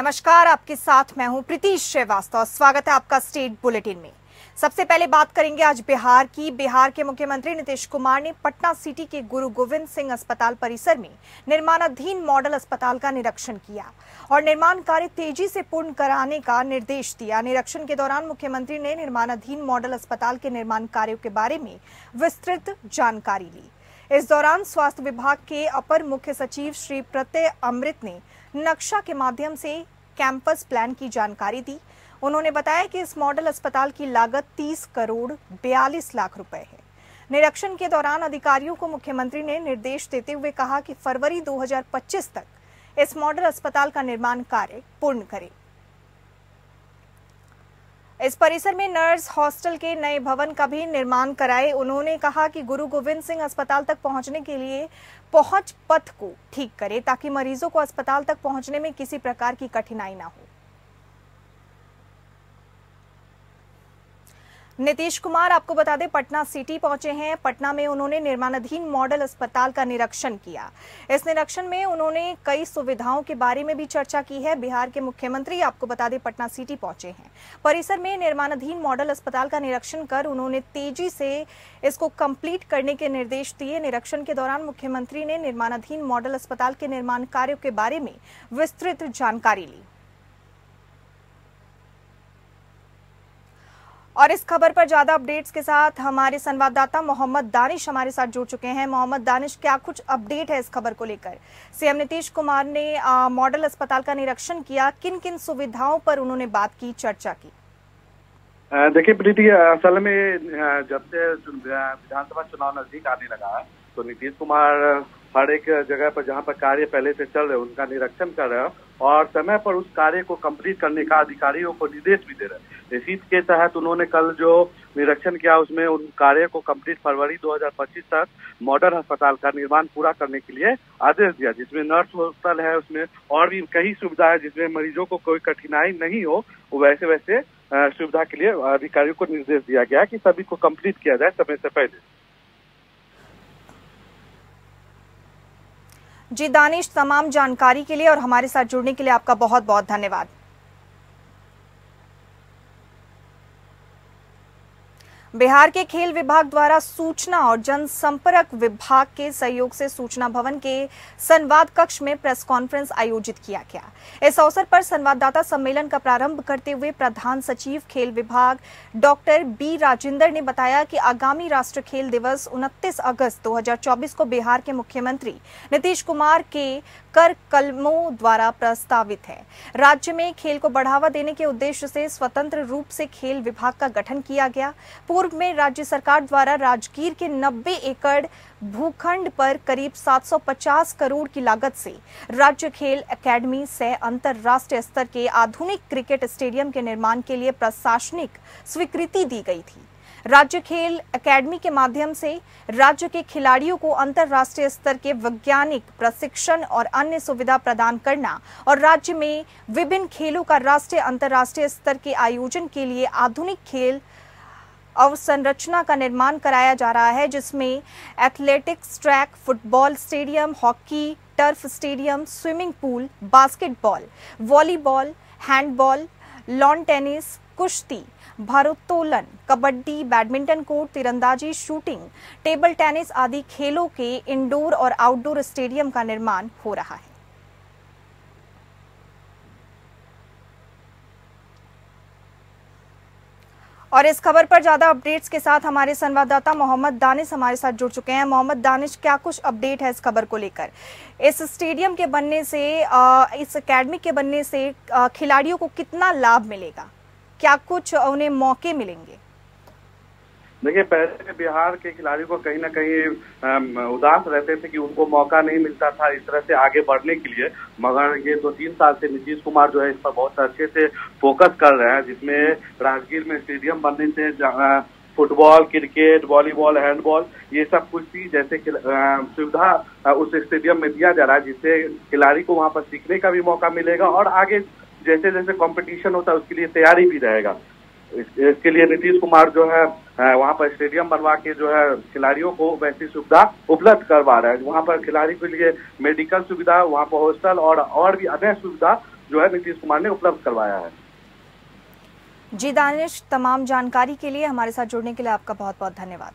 नमस्कार, आपके साथ मैं हूं प्रीति श्रीवास्तव। स्वागत है आपका स्टेट बुलेटिन में। सबसे पहले बात करेंगे आज बिहार की। बिहार के मुख्यमंत्री नीतीश कुमार ने पटना सिटी के गुरु गोविंद सिंह अस्पताल परिसर में निर्माणाधीन मॉडल अस्पताल का निरीक्षण किया और निर्माण कार्य तेजी से पूर्ण कराने का निर्देश दिया। निरीक्षण के दौरान मुख्यमंत्री ने निर्माणाधीन मॉडल अस्पताल के निर्माण कार्यों के बारे में विस्तृत जानकारी ली। इस दौरान स्वास्थ्य विभाग के अपर मुख्य सचिव श्री प्रत्यय अमृत ने नक्शा के माध्यम से कैंपस प्लान की जानकारी दी। उन्होंने बताया कि इस मॉडल अस्पताल की लागत 30 करोड़ 42 लाख रुपए है। निरीक्षण के दौरान अधिकारियों को मुख्यमंत्री ने निर्देश देते हुए कहा कि फरवरी 2025 तक इस मॉडल अस्पताल का निर्माण कार्य पूर्ण करें। इस परिसर में नर्स हॉस्टल के नए भवन का भी निर्माण कराए। उन्होंने कहा कि गुरु गोविंद सिंह अस्पताल तक पहुंचने के लिए पहुंच पथ को ठीक करें ताकि मरीजों को अस्पताल तक पहुंचने में किसी प्रकार की कठिनाई न हो। नीतीश कुमार आपको बता दें पटना सिटी पहुंचे हैं। पटना में उन्होंने निर्माणाधीन मॉडल अस्पताल का निरीक्षण किया। इस निरीक्षण में उन्होंने कई सुविधाओं के बारे में भी चर्चा की है। बिहार के मुख्यमंत्री आपको बता दें पटना सिटी पहुंचे हैं। परिसर में निर्माणाधीन मॉडल अस्पताल का निरीक्षण कर उन्होंने तेजी से इसको कंप्लीट करने के निर्देश दिए। निरीक्षण के दौरान मुख्यमंत्री ने निर्माणाधीन मॉडल अस्पताल के निर्माण कार्यों के बारे में विस्तृत जानकारी ली। और इस खबर पर ज्यादा अपडेट्स के साथ हमारे संवाददाता मोहम्मद दानिश हमारे साथ जुड़ चुके हैं। मोहम्मद दानिश, क्या कुछ अपडेट है इस खबर को लेकर? सीएम नीतीश कुमार ने मॉडल अस्पताल का निरीक्षण किया, किन किन सुविधाओं पर उन्होंने बात की, चर्चा की? देखिए प्रीति, असल में जब से विधानसभा चुनाव नजदीक आने लगा है तो नीतीश कुमार हर एक जगह पर जहां पर कार्य पहले से चल रहे उनका निरीक्षण कर रहे हैं और समय पर उस कार्य को कंप्लीट करने का अधिकारियों को निर्देश भी दे रहे हैं। इसी के तहत उन्होंने कल जो निरीक्षण किया उसमें उन कार्य को कंप्लीट फरवरी 2025 तक मॉडल अस्पताल का निर्माण पूरा करने के लिए आदेश दिया, जिसमें नर्स हॉस्टल है, उसमें और भी कई सुविधा है जिसमें मरीजों को कोई कठिनाई नहीं हो। वैसे वैसे सुविधा के लिए अधिकारियों को निर्देश दिया गया कि सभी को कंप्लीट किया जाए समय से पहले। जी दानिश, तमाम जानकारी के लिए और हमारे साथ जुड़ने के लिए आपका बहुत बहुत धन्यवाद। बिहार के खेल विभाग द्वारा सूचना और जनसंपर्क विभाग के सहयोग से सूचना भवन के संवाद कक्ष में प्रेस कॉन्फ्रेंस आयोजित किया गया। इस अवसर पर संवाददाता सम्मेलन का प्रारंभ करते हुए प्रधान सचिव खेल विभाग डॉक्टर बी राजेंद्र ने बताया कि आगामी राष्ट्रीय खेल दिवस 29 अगस्त 2024 को बिहार के मुख्यमंत्री नीतीश कुमार के कर कलमों द्वारा प्रस्तावित है। राज्य में खेल को बढ़ावा देने के उद्देश्य से स्वतंत्र रूप से खेल विभाग का गठन किया गया। पूर्व में राज्य सरकार द्वारा राजगीर के 90 एकड़ भूखंड पर करीब 750 करोड़ की लागत से राज्य खेल एकेडमी से अंतरराष्ट्रीय स्तर के आधुनिक क्रिकेट स्टेडियम के निर्माण के लिए प्रशासनिक स्वीकृति दी गई थी। राज्य खेल एकेडमी के माध्यम से राज्य के खिलाड़ियों को अंतरराष्ट्रीय स्तर के वैज्ञानिक प्रशिक्षण और अन्य सुविधा प्रदान करना और राज्य में विभिन्न खेलों का राष्ट्रीय अंतरराष्ट्रीय स्तर के आयोजन के लिए आधुनिक खेल अवसंरचना का निर्माण कराया जा रहा है, जिसमें athletics track, football stadium, hockey turf stadium, swimming pool, basketball, volleyball, handball, lawn tennis, कुश्ती, भारोत्तोलन, कबड्डी, बैडमिंटन कोर्ट, तीरंदाजी, शूटिंग, टेबल टेनिस आदि खेलों के इंडोर और आउटडोर स्टेडियम का निर्माण हो रहा है। और इस खबर पर ज्यादा अपडेट्स के साथ हमारे संवाददाता मोहम्मद दानिश हमारे साथ जुड़ चुके हैं। मोहम्मद दानिश, क्या कुछ अपडेट है इस खबर को लेकर? इस स्टेडियम के बनने से, इस एकेडमी के बनने से खिलाड़ियों को कितना लाभ मिलेगा? क्या कुछ उन्हें मौके मिलेंगे? देखिए, पहले बिहार के खिलाड़ियों को कहीं ना कहीं उदास रहते थे कि उनको मौका नहीं मिलता था इस तरह से आगे बढ़ने के लिए, मगर ये 2-3 साल से नीतीश कुमार जो है इस पर बहुत अच्छे से फोकस कर रहे हैं, जिसमें राजगीर में स्टेडियम बनने से फुटबॉल, क्रिकेट, वॉलीबॉल, हैंडबॉल, ये सब कुछ भी जैसे सुविधा उस स्टेडियम में दिया जा रहा है, जिससे खिलाड़ी को वहाँ पर सीखने का भी मौका मिलेगा और आगे जैसे जैसे कंपटीशन होता है उसके लिए तैयारी भी रहेगा। इसके लिए नीतीश कुमार जो है वहाँ पर स्टेडियम बनवा के जो है खिलाड़ियों को वैसी सुविधा उपलब्ध करवा रहा है। वहाँ पर खिलाड़ी के लिए मेडिकल सुविधा, वहाँ पर हॉस्टल और भी अन्य सुविधा जो है नीतीश कुमार ने उपलब्ध करवाया है। जी दानिश, तमाम जानकारी के लिए हमारे साथ जुड़ने के लिए आपका बहुत बहुत धन्यवाद।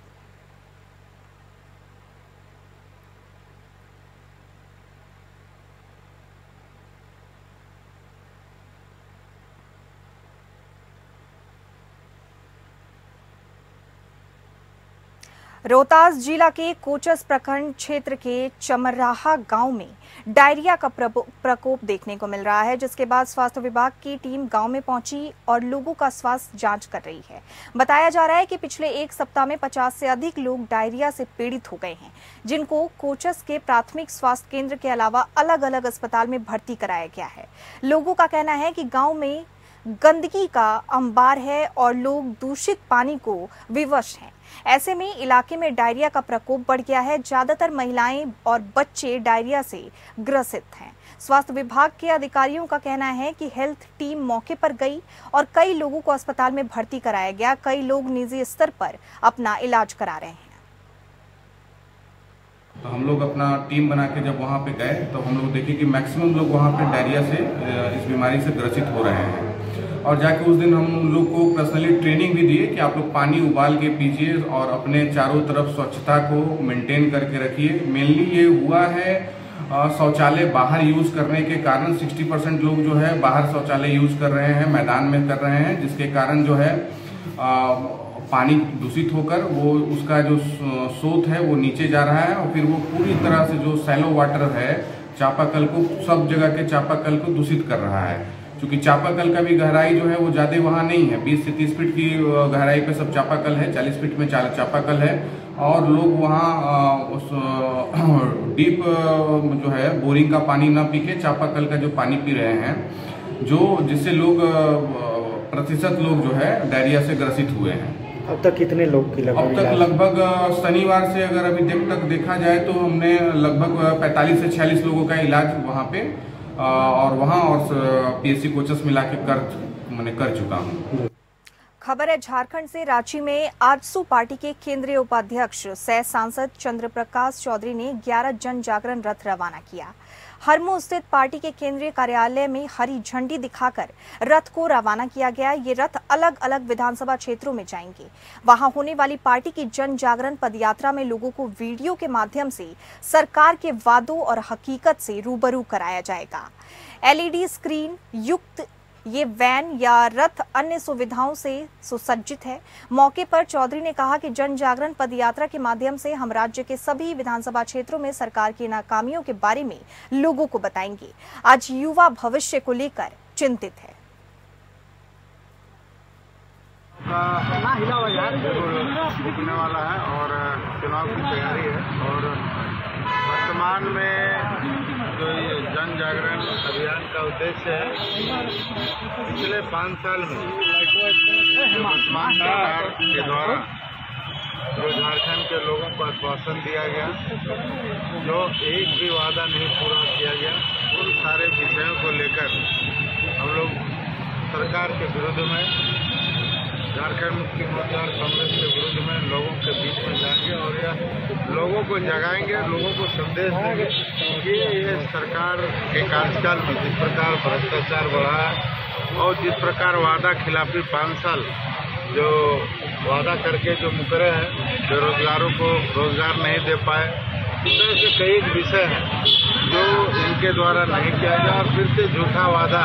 रोहतास जिला के कोचस प्रखंड क्षेत्र के चमराहा गांव में डायरिया का प्रकोप देखने को मिल रहा है, जिसके बाद स्वास्थ्य विभाग की टीम गांव में पहुंची और लोगों का स्वास्थ्य जांच कर रही है। बताया जा रहा है कि पिछले एक सप्ताह में 50 से अधिक लोग डायरिया से पीड़ित हो गए हैं, जिनको कोचस के प्राथमिक स्वास्थ्य केंद्र के अलावा अलग अलग अस्पताल में भर्ती कराया गया है। लोगों का कहना है कि गाँव में गंदगी का अंबार है और लोग दूषित पानी को विवश हैं। ऐसे में इलाके में डायरिया का प्रकोप बढ़ गया है। ज्यादातर महिलाएं और बच्चे डायरिया से ग्रसित हैं। स्वास्थ्य विभाग के अधिकारियों का कहना है कि हेल्थ टीम मौके पर गई और कई लोगों को अस्पताल में भर्ती कराया गया। कई लोग निजी स्तर पर अपना इलाज करा रहे हैं। तो हम लोग अपना टीम बना के जब वहाँ पे गए तो हम लोग देखे कि मैक्सिमम लोग वहाँ पे डायरिया से इस बीमारी से ग्रसित हो रहे हैं। और जाके उस दिन हम लोग को पर्सनली ट्रेनिंग भी दिए कि आप लोग पानी उबाल के पीजिए और अपने चारों तरफ स्वच्छता को मेंटेन करके रखिए। मेनली ये हुआ है शौचालय बाहर यूज करने के कारण 60% लोग जो है बाहर शौचालय यूज कर रहे हैं, मैदान में कर रहे हैं, जिसके कारण जो है पानी दूषित होकर वो उसका जो स्रोत है वो नीचे जा रहा है और फिर वो पूरी तरह से जो सैलो वाटर है चापाकल को, सब जगह के चापाकल को दूषित कर रहा है। क्योंकि चापाकल का भी गहराई जो है वो ज्यादा वहाँ नहीं है, 20 से 30 फीट की गहराई पे सब चापाकल है, 40 फीट में चापाकल है और लोग वहाँ उस डीप जो है बोरिंग का पानी ना पी के चापाकल का जो पानी पी रहे हैं, जो जिससे लोग प्रतिशत लोग जो है डायरिया से ग्रसित हुए हैं। अब तक कितने लोग की अब तक लगभग शनिवार से अगर अभी तक देखा जाए तो हमने लगभग 45 से 46 लोगों का इलाज वहाँ पे और पीएससी कोचस मिला के कर चुका हूँ। खबर है झारखंड से। रांची में आजसू पार्टी के केंद्रीय उपाध्यक्ष सह सांसद चंद्र प्रकाश चौधरी ने 11 जन जागरण रथ रवाना किया। हरमू स्थित पार्टी के केंद्रीय कार्यालय में हरी झंडी दिखाकर रथ को रवाना किया गया। ये रथ अलग अलग विधानसभा क्षेत्रों में जाएंगे। वहां होने वाली पार्टी की जन जागरण पदयात्रा में लोगों को वीडियो के माध्यम से सरकार के वादों और हकीकत से रूबरू कराया जाएगा। एलईडी स्क्रीन युक्त ये वैन या रथ अन्य सुविधाओं से सुसज्जित है। मौके पर चौधरी ने कहा कि जन जागरण पदयात्रा के माध्यम से हम राज्य के सभी विधानसभा क्षेत्रों में सरकार की नाकामियों के बारे में लोगों को बताएंगे। आज युवा भविष्य को लेकर चिंतित है। दिखने वाला है और चुनाव की तैयारी है और वर्तमान में जो ये जन जागरण अभियान का उद्देश्य है, पिछले 5 साल में वर्तमान सरकार के द्वारा जो झारखंड के लोगों को आश्वासन दिया गया, जो एक भी वादा नहीं पूरा किया गया, उन सारे विषयों को लेकर हम लोग सरकार के विरुद्ध में, झारखंड मुक्ति मोर्चा और कांग्रेस के विरुद्ध में लोगों के बीच में जाएंगे और यह लोगों को जगाएंगे, लोगों को संदेश देंगे कि ये सरकार के कार्यकाल में जिस प्रकार भ्रष्टाचार बढ़ा है और जिस प्रकार वादा खिलाफी 5 साल जो वादा करके जो मुकरे हैं, बेरोजगारों को रोजगार नहीं दे पाए, इस तरह से कई विषय हैं जो इनके द्वारा नहीं किया गया और फिर से झूठा वादा,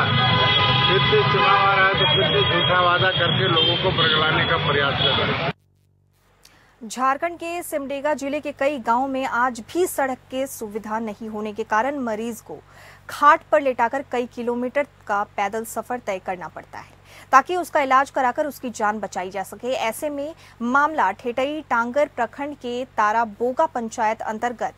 फिर से चुनाव आ रहा है तो फिर से झूठा वादा करके लोगों को बरगलाने का प्रयास कर रहे हैं। झारखंड के सिमडेगा जिले के कई गांवों में आज भी सड़क के सुविधा नहीं होने के कारण मरीज को खाट पर लेटाकर कई किलोमीटर का पैदल सफर तय करना पड़ता है ताकि उसका इलाज कराकर उसकी जान बचाई जा सके। ऐसे में मामला ठेटई टांगर प्रखंड के ताराबोगा पंचायत अंतर्गत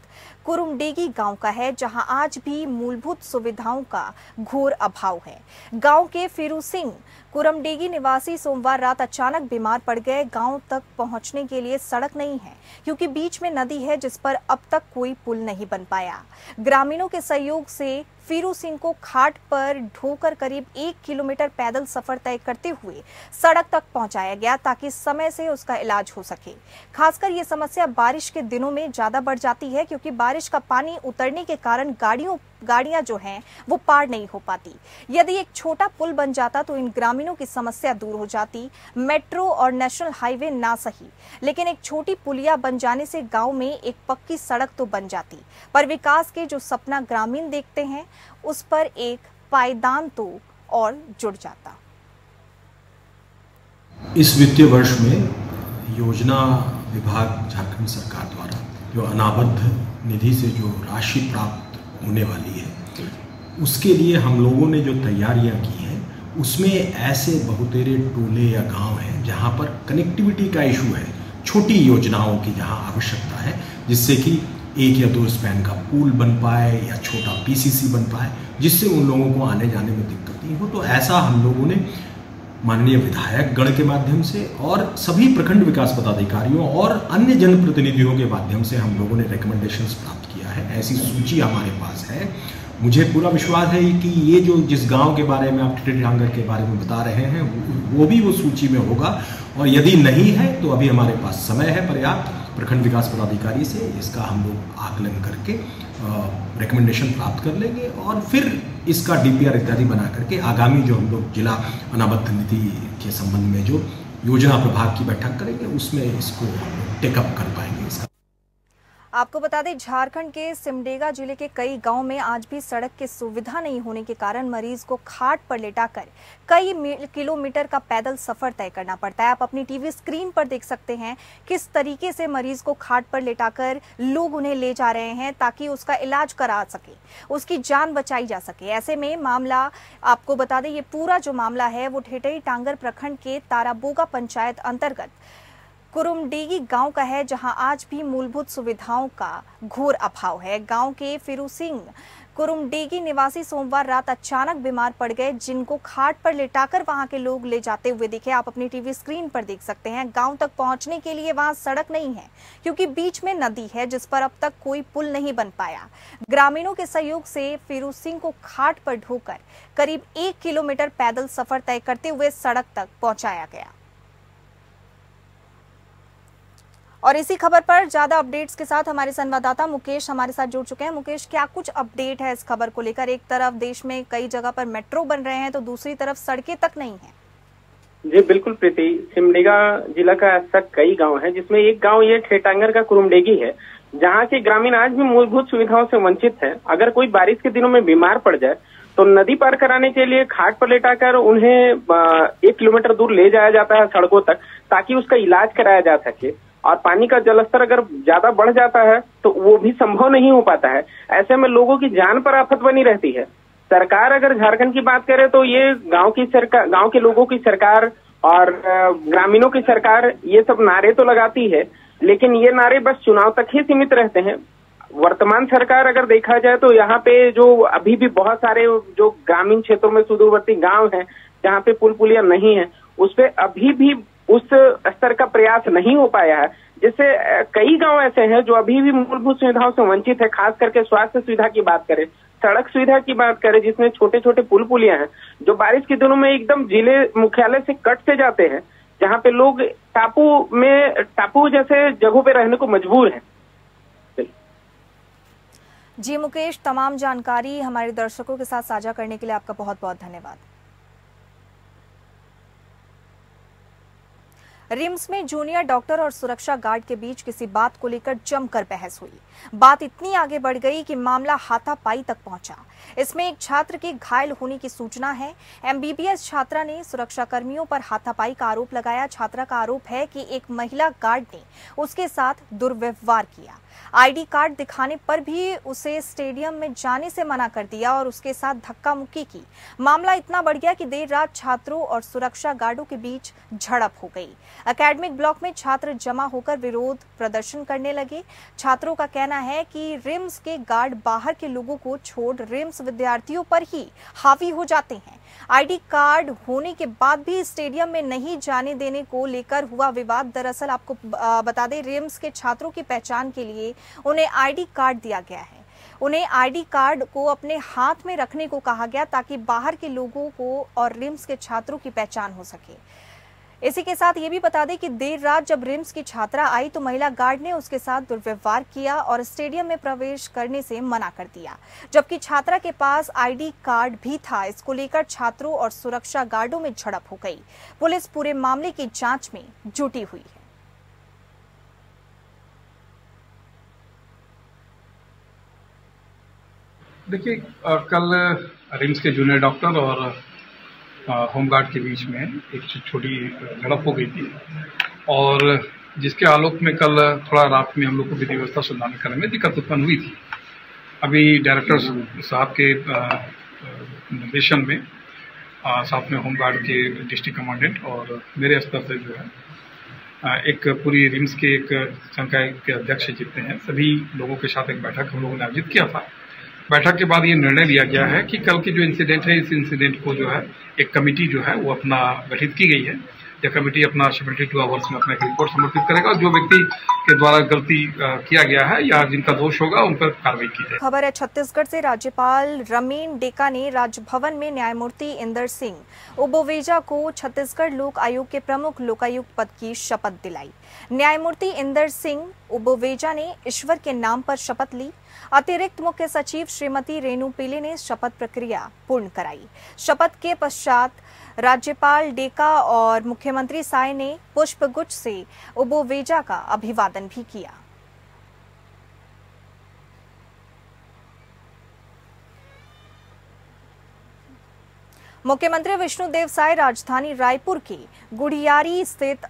कुरुमडेगी गांव का है, जहां आज भी मूलभूत सुविधाओं का घोर अभाव है। गांव के फिरू सिंह कुरुमडेगी निवासी सोमवार रात अचानक बीमार पड़ गए। गांव तक पहुंचने के लिए सड़क नहीं है क्योंकि बीच में नदी है जिस पर अब तक कोई पुल नहीं बन पाया। ग्रामीणों के सहयोग से फिरू सिंह को खाट पर ढोकर करीब 1 किलोमीटर पैदल सफर तय करते हुए सड़क तक पहुंचाया गया ताकि समय से उसका इलाज हो सके। खासकर ये समस्या बारिश के दिनों में ज्यादा बढ़ जाती है क्योंकि बारिश बारिश का पानी उतरने के कारण गाड़ियां जो हैं वो पार नहीं हो पाती। यदि एक छोटा पुल बन जाता तो इन ग्रामीणों की समस्या दूर हो जाती। मेट्रो और नेशनल हाईवे ना सही, लेकिन एक छोटी पुलिया बन जाने से गांव में एक पक्की सड़क तो बन जाती, पर विकास के जो सपना ग्रामीण देखते हैं उस पर एक पायदान तो और जुड़ जाता। इस वित्तीय वर्ष में योजना विभाग झारखंड सरकार द्वारा जो अनाबद्ध निधि से जो राशि प्राप्त होने वाली है, उसके लिए हम लोगों ने जो तैयारियां की हैं उसमें ऐसे बहुतेरे टोले या गांव हैं जहां पर कनेक्टिविटी का इशू है, छोटी योजनाओं की जहां आवश्यकता है, जिससे कि 1 या 2 स्पैन का पुल बन पाए या छोटा पीसीसी बन पाए, जिससे उन लोगों को आने जाने में दिक्कत नहीं हो। तो ऐसा हम लोगों ने माननीय विधायक गण के माध्यम से और सभी प्रखंड विकास पदाधिकारियों और अन्य जनप्रतिनिधियों के माध्यम से हम लोगों ने रिकमेंडेशंस प्राप्त किया है। ऐसी सूची हमारे पास है। मुझे पूरा विश्वास है कि ये जो जिस गांव के बारे में आप टिटलागढ़ के बारे में बता रहे हैं वो भी वो सूची में होगा, और यदि नहीं है तो अभी हमारे पास समय है पर्याप्त। प्रखंड विकास पदाधिकारी से इसका हम लोग आकलन करके रिकमेंडेशन प्राप्त कर लेंगे और फिर इसका डीपीआर इत्यादि बना करके आगामी जो हम लोग जिला अनाबद्ध नीति के संबंध में जो योजना प्रभाग की बैठक करेंगे उसमें इसको टेकअप कर पाएंगे। इसका आपको बता दें, झारखंड के सिमडेगा जिले के कई गांव में आज भी सड़क की सुविधा नहीं होने के कारण मरीज को खाट पर लेटाकर कई किलोमीटर का पैदल सफर तय करना पड़ता है। आप अपनी टीवी स्क्रीन पर देख सकते हैं किस तरीके से मरीज को खाट पर लेटाकर लोग उन्हें ले जा रहे हैं ताकि उसका इलाज करा सके, उसकी जान बचाई जा सके। ऐसे में मामला, आपको बता दें, ये पूरा जो मामला है वो ठेठई टांगर प्रखंड के ताराबोगा पंचायत अंतर्गत कुरुमडेगी गांव का है, जहां आज भी मूलभूत सुविधाओं का घोर अभाव है। गांव के फिरू सिंह कुरुमडेगी निवासी सोमवार रात अचानक बीमार पड़ गए, जिनको खाट पर लेटाकर वहां के लोग ले जाते हुए दिखे। आप अपनी टीवी स्क्रीन पर देख सकते हैं। गांव तक पहुंचने के लिए वहां सड़क नहीं है क्योंकि बीच में नदी है जिस पर अब तक कोई पुल नहीं बन पाया। ग्रामीणों के सहयोग से फिरू सिंह को खाट पर ढोकर करीब 1 किलोमीटर पैदल सफर तय करते हुए सड़क तक पहुंचाया गया। और इसी खबर पर ज्यादा अपडेट्स के साथ हमारे संवाददाता मुकेश हमारे साथ जुड़ चुके हैं। मुकेश, क्या कुछ अपडेट है इस खबर को लेकर? एक तरफ देश में कई जगह पर मेट्रो बन रहे हैं तो दूसरी तरफ सड़कें तक नहीं है। जी बिल्कुल प्रीति, सिमडेगा जिला का ऐसा कई गांव है जिसमें एक गांव ये ठेटांगर का कुरुमडेगी है, जहां के ग्रामीण आज भी मूलभूत सुविधाओं से वंचित है। अगर कोई बारिश के दिनों में बीमार पड़ जाए तो नदी पार कराने के लिए खाट पर लेटाकर उन्हें 1 किलोमीटर दूर ले जाया जाता है सड़कों तक, ताकि उसका इलाज कराया जा सके। और पानी का जलस्तर अगर ज्यादा बढ़ जाता है तो वो भी संभव नहीं हो पाता है। ऐसे में लोगों की जान पर आफत बनी रहती है। सरकार अगर झारखंड की बात करे तो ये गांव की सरकार, गांव के लोगों की सरकार और ग्रामीणों की सरकार ये सब नारे तो लगाती है, लेकिन ये नारे बस चुनाव तक ही सीमित रहते हैं। वर्तमान सरकार अगर देखा जाए तो यहाँ पे जो अभी भी बहुत सारे जो ग्रामीण क्षेत्रों में सुदूरवर्ती गांव हैं जहाँ पे पुल पुलिया नहीं है, उस पे अभी भी उस स्तर का प्रयास नहीं हो पाया है, जिससे कई गांव ऐसे हैं जो अभी भी मूलभूत सुविधाओं से वंचित है। खास करके स्वास्थ्य सुविधा की बात करें, सड़क सुविधा की बात करें, जिसमें छोटे छोटे पुल पुलिया हैं जो बारिश के दिनों में एकदम जिले मुख्यालय से कट से जाते हैं, जहां पे लोग टापू जैसे जगहों पे रहने को मजबूर हैं। जी मुकेश, तमाम जानकारी हमारे दर्शकों के साथ साझा करने के लिए आपका बहुत बहुत धन्यवाद। रिम्स में जूनियर डॉक्टर और सुरक्षा गार्ड के बीच किसी बात को लेकर जमकर बहस हुई। बात इतनी आगे बढ़ गई कि मामला हाथापाई तक पहुंचा। इसमें एक छात्र के घायल होने की सूचना है। एमबीबीएस छात्रा ने सुरक्षा कर्मियों पर हाथापाई का आरोप लगाया। छात्रा का आरोप है कि एक महिला गार्ड ने उसके साथ दुर्व्यवहार किया। आईडी कार्ड दिखाने पर भी उसे स्टेडियम में जाने से मना कर दिया और उसके साथ धक्का मुक्की की। मामला इतना बढ़ गया कि देर रात छात्रों और सुरक्षा गार्डों के बीच झड़प हो गई। एकेडमिक ब्लॉक में छात्र जमा होकर विरोध प्रदर्शन करने लगे। छात्रों का कहना है कि रिम्स के गार्ड बाहर के लोगों को छोड़ रिम्स विद्यार्थियों पर ही हावी हो जाते हैं। आईडी कार्ड होने के बाद भी स्टेडियम में नहीं जाने देने को लेकर हुआ विवाद। दरअसल आपको बता दें, रिम्स के छात्रों की पहचान के लिए उन्हें आईडी कार्ड दिया गया है। उन्हें आईडी कार्ड को अपने हाथ में रखने को कहा गया ताकि बाहर के लोगों को और रिम्स के छात्रों की पहचान हो सके। इसी के साथ ये भी बता दें कि देर रात जब रिम्स की छात्रा आई तो महिला गार्ड ने उसके साथ दुर्व्यवहार किया और स्टेडियम में प्रवेश करने से मना कर दिया, जबकि छात्रा के पास आईडी कार्ड भी था। इसको लेकर छात्रों और सुरक्षा गार्डों में झड़प हो गई। पुलिस पूरे मामले की जांच में जुटी हुई है। देखिए, कल रिम्स के जूनियर डॉक्टर और होमगार्ड के बीच में एक छोटी झड़प हो गई थी और जिसके आलोक में कल थोड़ा रात में हम लोग को विधि व्यवस्था सुधार करने में दिक्कत उत्पन्न हुई थी। अभी डायरेक्टर साहब के निर्देशन में साथ में होमगार्ड के डिस्ट्रिक्ट कमांडेंट और मेरे स्तर से जो है एक पूरी रिम्स के एक संकाय के अध्यक्ष जितने हैं सभी लोगों के साथ एक बैठक हम लोगों ने आयोजित किया था। बैठक के बाद ये निर्णय लिया गया है कि कल की जो इंसिडेंट है इस इंसिडेंट को जो है एक कमेटी जो है वो अपना गठित की गई है। यह कमेटी अपना 72 आवर्स में अपना एक रिपोर्ट समर्पित करेगा। जो व्यक्ति के द्वारा गलती किया गया है या जिनका दोष होगा उन पर कार्रवाई की जाएगी। खबर है छत्तीसगढ़ से। राज्यपाल रमीन डेका ने राजभवन में न्यायमूर्ति इंदर सिंह उबोवेजा को छत्तीसगढ़ लोक आयोग के प्रमुख लोकायुक्त पद की शपथ दिलाई। न्यायमूर्ति इंदर सिंह उबोवेजा ने ईश्वर के नाम पर शपथ ली। अतिरिक्त मुख्य सचिव श्रीमती रेणु पीले ने शपथ प्रक्रिया पूर्ण कराई। शपथ के पश्चात राज्यपाल डेका और मुख्यमंत्री साय ने पुष्पगुच्छ से उबोवेजा का अभिवादन भी किया। मुख्यमंत्री विष्णुदेव साय राजधानी रायपुर के गुढ़ियारी स्थित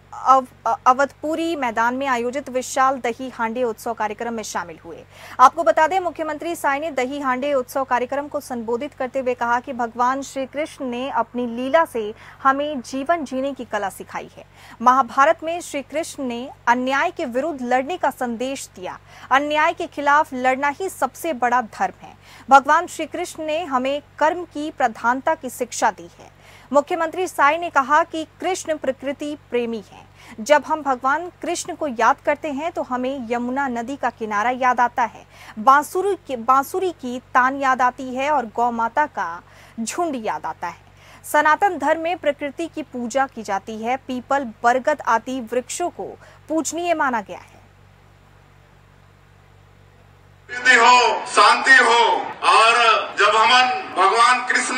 अवधपुरी मैदान में आयोजित विशाल दही हांडे उत्सव कार्यक्रम में शामिल हुए। आपको बता दें, मुख्यमंत्री साय ने दही हांडे उत्सव कार्यक्रम को संबोधित करते हुए कहा कि भगवान श्री कृष्ण ने अपनी लीला से हमें जीवन जीने की कला सिखाई है। महाभारत में श्री कृष्ण ने अन्याय के विरुद्ध लड़ने का संदेश दिया। अन्याय के खिलाफ लड़ना ही सबसे बड़ा धर्म है। भगवान श्री कृष्ण ने हमें कर्म की प्रधानता की शिक्षा दी है। मुख्यमंत्री साय ने कहा कि कृष्ण प्रकृति प्रेमी है। जब हम भगवान कृष्ण को याद करते हैं तो हमें यमुना नदी का किनारा याद आता है, बांसुरी की तान याद आती है और गौ माता का झुंड याद आता है। सनातन धर्म में प्रकृति की पूजा की जाती है। पीपल, बरगद आदि वृक्षों को पूजनीय माना गया है। हो, शांति हो और जब हम भगवान कृष्ण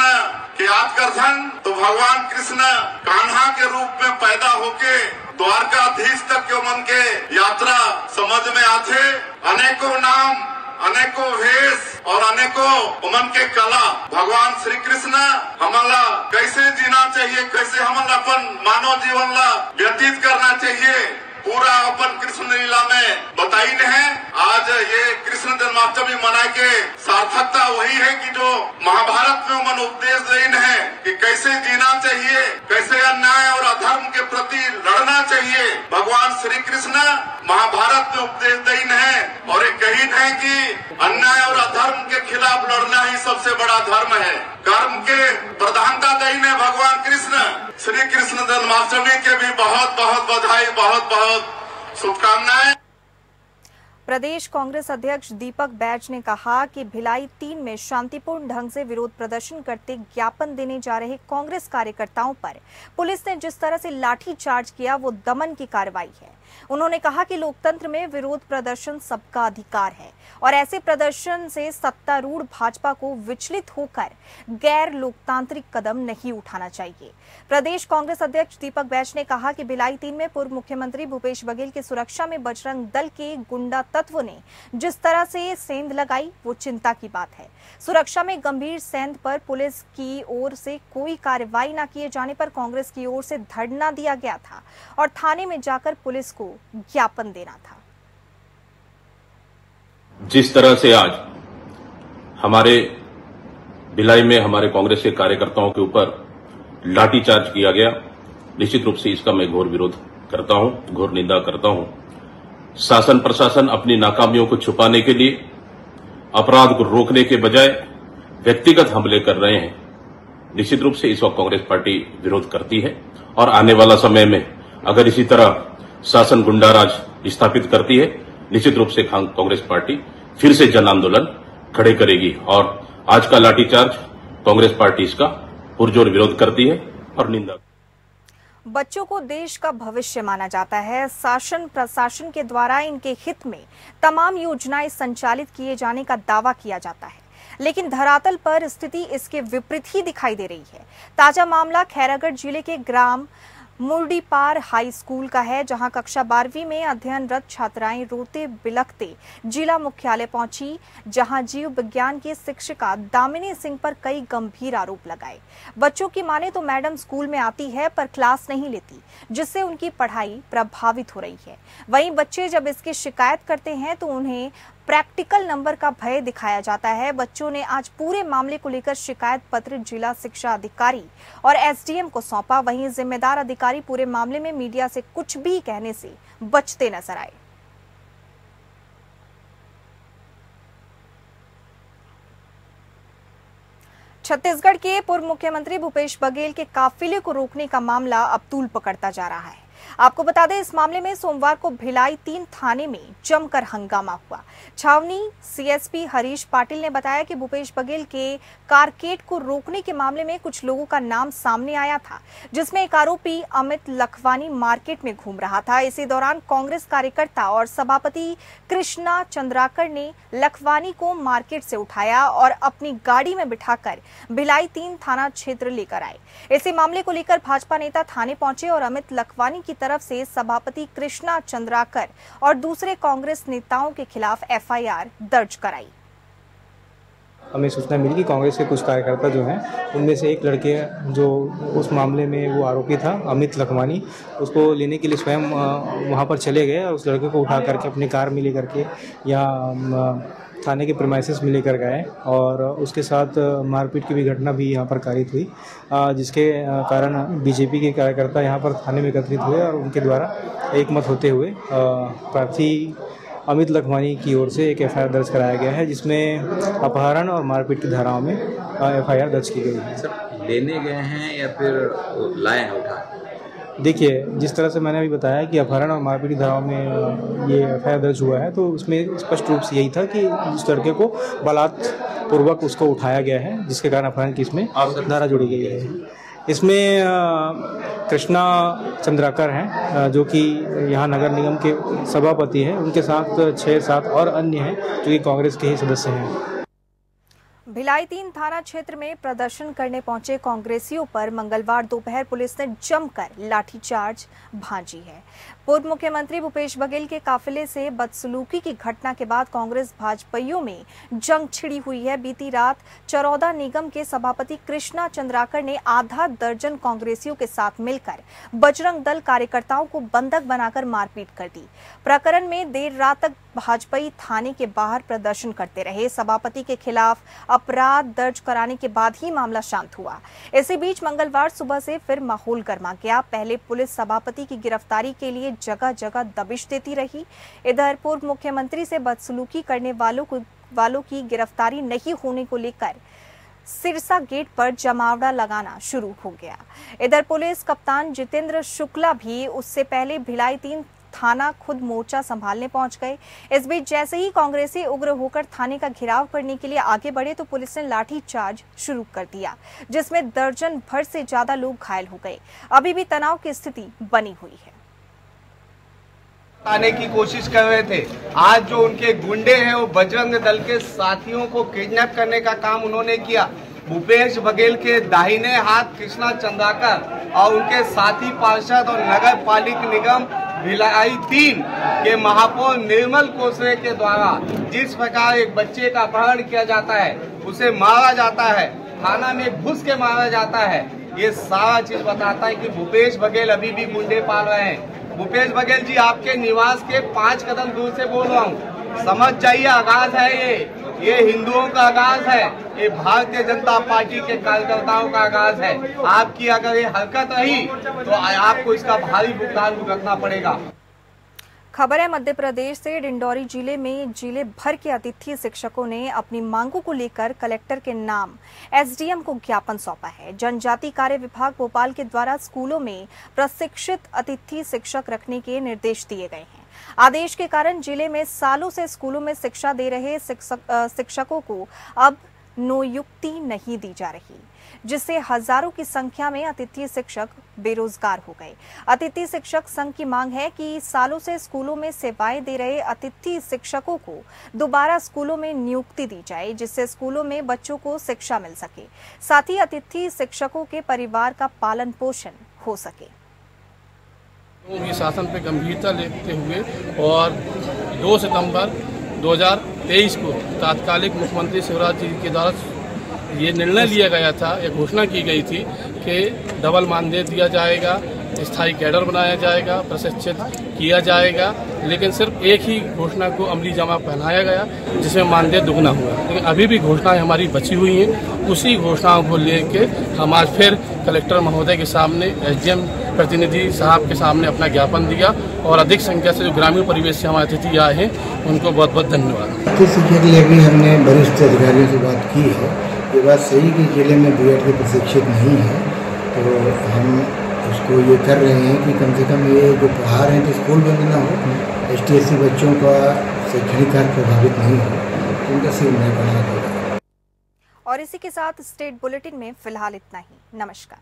के याद करथन तो भगवान कृष्ण कान्हा के रूप में पैदा होके द्वारकाधीश तक के मन के यात्रा समझ में आथे। अनेकों नाम, अनेकों वेश और अनेकों उमन के कला भगवान श्री कृष्ण हमला कैसे जीना चाहिए, कैसे हमला अपन मानव जीवन ला व्यतीत करना चाहिए, पूरा अपन कृष्ण लीला में बताई है। आज ये कृष्ण जन्माष्टमी मनाए के सार्थकता वही है कि जो महाभारत में मन उपदेश देन है कि कैसे जीना चाहिए, कैसे अन्याय और अधर्म के प्रति लड़ना चाहिए। भगवान श्री कृष्ण महाभारत में उपदेश देन है और एक कहीन है कि अन्याय और अधर्म के खिलाफ लड़ना ही सबसे बड़ा धर्म है। कर्म के प्रधानता देन है भगवान कृष्ण। श्री कृष्ण जन्माष्टमी के भी बहुत बहुत बधाई, बहुत बहुत शुभकामनाएं। प्रदेश कांग्रेस अध्यक्ष दीपक बैज ने कहा कि भिलाई 3 में शांतिपूर्ण ढंग से विरोध प्रदर्शन करते ज्ञापन देने जा रहे कांग्रेस कार्यकर्ताओं पर पुलिस ने जिस तरह से लाठीचार्ज किया वो दमन की कार्रवाई है। उन्होंने कहा कि लोकतंत्र में विरोध प्रदर्शन सबका अधिकार है और ऐसे प्रदर्शन से सत्तारूढ़ भाजपा को विचलित होकर गैर लोकतांत्रिक कदम नहीं उठाना चाहिए। प्रदेश कांग्रेस अध्यक्ष दीपक बैज ने कहा कि भिलाई 3 में पूर्व मुख्यमंत्री भूपेश बघेल की सुरक्षा में बजरंग दल के गुंडा तत्व ने जिस तरह से सेंध लगाई वो चिंता की बात है। सुरक्षा में गंभीर सेंध पर पुलिस की ओर से कोई कार्रवाई न किए जाने पर कांग्रेस की ओर से धरना दिया गया था और थाने में जाकर पुलिस को ज्ञापन देना था। जिस तरह से आज हमारे भिलाई में हमारे कांग्रेस के कार्यकर्ताओं के ऊपर लाठीचार्ज किया गया, निश्चित रूप से इसका मैं घोर विरोध करता हूं, घोर निंदा करता हूं। शासन प्रशासन अपनी नाकामियों को छुपाने के लिए, अपराध को रोकने के बजाय व्यक्तिगत हमले कर रहे हैं। निश्चित रूप से इस वक्त कांग्रेस पार्टी विरोध करती है और आने वाला समय में अगर इसी तरह शासन गुंडाराज स्थापित करती है, निश्चित रूप से कांग्रेस पार्टी फिर से जन आंदोलन खड़े करेगी। और आज का लाठीचार्ज कांग्रेस पार्टी इसका पुरजोर विरोध करती है और निंदा। बच्चों को देश का भविष्य माना जाता है। शासन प्रशासन के द्वारा इनके हित में तमाम योजनाएं संचालित किए जाने का दावा किया जाता है, लेकिन धरातल पर स्थिति इसके विपरीत ही दिखाई दे रही है। ताजा मामला खैरागढ़ जिले के ग्राम मुर्डीपार हाई स्कूल का है, जहां कक्षा 12वीं में अध्ययनरत छात्राएं रोते बिलखते जिला मुख्यालय पहुंची, जहां जीव विज्ञान की शिक्षिका दामिनी सिंह पर कई गंभीर आरोप लगाए। बच्चों की माने तो मैडम स्कूल में आती है पर क्लास नहीं लेती, जिससे उनकी पढ़ाई प्रभावित हो रही है। वहीं बच्चे जब इसकी शिकायत करते हैं तो उन्हें प्रैक्टिकल नंबर का भय दिखाया जाता है। बच्चों ने आज पूरे मामले को लेकर शिकायत पत्र जिला शिक्षा अधिकारी और एसडीएम को सौंपा। वहीं जिम्मेदार अधिकारी पूरे मामले में मीडिया से कुछ भी कहने से बचते नजर आए। छत्तीसगढ़ के पूर्व मुख्यमंत्री भूपेश बघेल के काफिले को रोकने का मामला अब तूल पकड़ता जा रहा है। आपको बता दें, इस मामले में सोमवार को भिलाई 3 थाने में जमकर हंगामा हुआ। छावनी सीएसपी हरीश पाटिल ने बताया कि भूपेश बघेल के कारकेड को रोकने के मामले में कुछ लोगों का नाम सामने आया था, जिसमें एक आरोपी अमित लखवानी मार्केट में घूम रहा था। इसी दौरान कांग्रेस कार्यकर्ता और सभापति कृष्णा चंद्राकर ने लखवानी को मार्केट से उठाया और अपनी गाड़ी में बिठाकर भिलाई 3 थाना क्षेत्र लेकर आए। इसी मामले को लेकर भाजपा नेता थाने पहुंचे और अमित लखवानी की तरफ से सभापति कृष्णा चंद्राकर और दूसरे कांग्रेस नेताओं के खिलाफ एफआईआर दर्ज कराई। हमें सूचना मिली कि कांग्रेस के कुछ कार्यकर्ता जो हैं, उनमें से एक लड़के जो उस मामले में वो आरोपी था अमित लखवानी, उसको लेने के लिए स्वयं वहाँ पर चले गए और उस लड़के को उठा करके अपनी कार में ले करके यहाँ थाने के प्रीमाइसेस में लेकर गए और उसके साथ मारपीट की भी घटना भी यहाँ पर कारित हुई, जिसके कारण बीजेपी के कार्यकर्ता यहाँ पर थाने में एकत्रित हुए और उनके द्वारा एकमत होते हुए प्रार्थी अमित लखवानी की ओर से एक एफआईआर दर्ज कराया गया है, जिसमें अपहरण और मारपीट की धाराओं में एफआईआर दर्ज की गई है। सर, लेने गए हैं या फिर लाए हैं उठा? देखिए, जिस तरह से मैंने अभी बताया कि अपहरण और मारपीट की धाराओं में ये एफआईआर दर्ज हुआ है, तो उसमें स्पष्ट रूप से यही था कि उस लड़के को बलात्पूर्वक उसको उठाया गया है, जिसके कारण अपहरण की इसमें धारा जोड़ी गई है। इसमें कृष्णा चंद्राकर हैं, जो कि यहाँ नगर निगम के सभापति हैं, उनके साथ 6-7 और अन्य हैं जो कि कांग्रेस के ही सदस्य हैं। भिलाई 3 थाना क्षेत्र में प्रदर्शन करने पहुंचे कांग्रेसियों पर मंगलवार दोपहर पुलिस ने जमकर लाठीचार्ज भांजी है। पूर्व मुख्यमंत्री भूपेश बघेल के काफिले से बदसलूकी की घटना के बाद कांग्रेस भाजपाइयों में जंग छिड़ी हुई है। बीती रात चरौदा निगम के सभापति कृष्णा चंद्राकर ने आधा दर्जन कांग्रेसियों के साथ मिलकर बजरंग दल कार्यकर्ताओं को बंधक बनाकर मारपीट कर दी। प्रकरण में देर रात तक भाजपाई थाने के बाहर प्रदर्शन करते रहे। सभापति के खिलाफ अपराध दर्ज कराने के बाद ही मामला शांत हुआ। इसी बीच मंगलवार सुबह से फिर माहौल गर्मा गया। पहले पुलिस सभापति की गिरफ्तारी के लिए जगह जगह दबिश देती रही। इधर पूर्व मुख्यमंत्री से बदसलूकी करने वालों की गिरफ्तारी नहीं होने को लेकर सिरसा गेट पर जमावड़ा लगाना शुरू हो गया। इधर पुलिस कप्तान जितेंद्र शुक्ला भी उससे पहले भिलाई 3 थाना खुद मोर्चा संभालने पहुंच गए। इस बीच जैसे ही कांग्रेसी उग्र होकर थाने का घेराव करने के लिए आगे बढ़े तो पुलिस ने लाठीचार्ज शुरू कर दिया, जिसमें दर्जन भर से ज्यादा लोग घायल हो गए। अभी भी तनाव की स्थिति बनी हुई है। आने की कोशिश कर रहे थे। आज जो उनके गुंडे हैं वो बजरंग दल के साथियों को किडनैप करने का काम उन्होंने किया। भूपेश बघेल के दाहिने हाथ कृष्णा चंद्राकर और उनके साथी पार्षद और नगर पालिक निगम भिलाई 3 के महापौर निर्मल कोसरे के द्वारा जिस प्रकार एक बच्चे का अपहरण किया जाता है, उसे मारा जाता है, थाना में घुस के मारा जाता है, ये सारा चीज बताता है कि भूपेश बघेल अभी भी गुंडे पाल रहे हैं। भूपेश बघेल जी, आपके निवास के 5 कदम दूर से बोल रहा हूँ, समझ जाइए, आगाज है ये हिंदुओं का आगाज है, ये भारतीय जनता पार्टी के कार्यकर्ताओं का आगाज है। आपकी अगर ये हरकत रही तो आपको इसका भारी भुगतान भुगतना पड़ेगा। खबर है मध्य प्रदेश से। डिंडौरी जिले में जिले भर के अतिथि शिक्षकों ने अपनी मांगों को लेकर कलेक्टर के नाम एसडीएम को ज्ञापन सौंपा है। जनजाति कार्य विभाग भोपाल के द्वारा स्कूलों में प्रशिक्षित अतिथि शिक्षक रखने के निर्देश दिए गए हैं। आदेश के कारण जिले में सालों से स्कूलों में शिक्षा दे रहे शिक्षकों को अब नियुक्ति नहीं दी जा रही। जिससे हजारों की संख्या में अतिथि शिक्षक बेरोजगार हो गए। अतिथि शिक्षक संघ की मांग है कि सालों से स्कूलों में सेवाएं दे रहे अतिथि शिक्षकों को दोबारा स्कूलों में नियुक्ति दी जाए, जिससे स्कूलों में बच्चों को शिक्षा मिल सके, साथ ही अतिथि शिक्षकों के परिवार का पालन पोषण हो सके। ये शासन पे गंभीरता लेते हुए और 2 सितंबर 2023 को तात्कालिक मुख्यमंत्री शिवराज जी के द्वारा ये निर्णय लिया गया था, ये घोषणा की गई थी कि डबल मानदेय दिया जाएगा, स्थायी कैडर बनाया जाएगा, प्रशिक्षित किया जाएगा, लेकिन सिर्फ एक ही घोषणा को अमली जामा पहनाया गया जिसमें मानदेय दुगना हुआ। लेकिन अभी भी घोषणाएं हमारी बची हुई हैं। उसी घोषणाओं को लेके हम आज फिर कलेक्टर महोदय के सामने, एसडीएम प्रतिनिधि साहब के सामने अपना ज्ञापन दिया और अधिक संख्या से जो ग्रामीण परिवेश से हमारे अतिथि आए हैं उनको बहुत बहुत धन्यवाद। शिक्षा के लिए भी हमने वरिष्ठ अधिकारियों से बात की है। ये बात सही कि जिले में बीएड के प्रशिक्षित नहीं है, तो हम उसको ये कर रहे हैं कि कम से कम ये जो पढ़ा रहे हैं तो स्कूल बंद ना हो, ST/SC बच्चों का शैक्षणिक कार्य प्रभावित नहीं हो, तो उनका सिर्फ नहीं पढ़ाना होगा। और इसी के साथ स्टेट बुलेटिन में फिलहाल इतना ही। नमस्कार।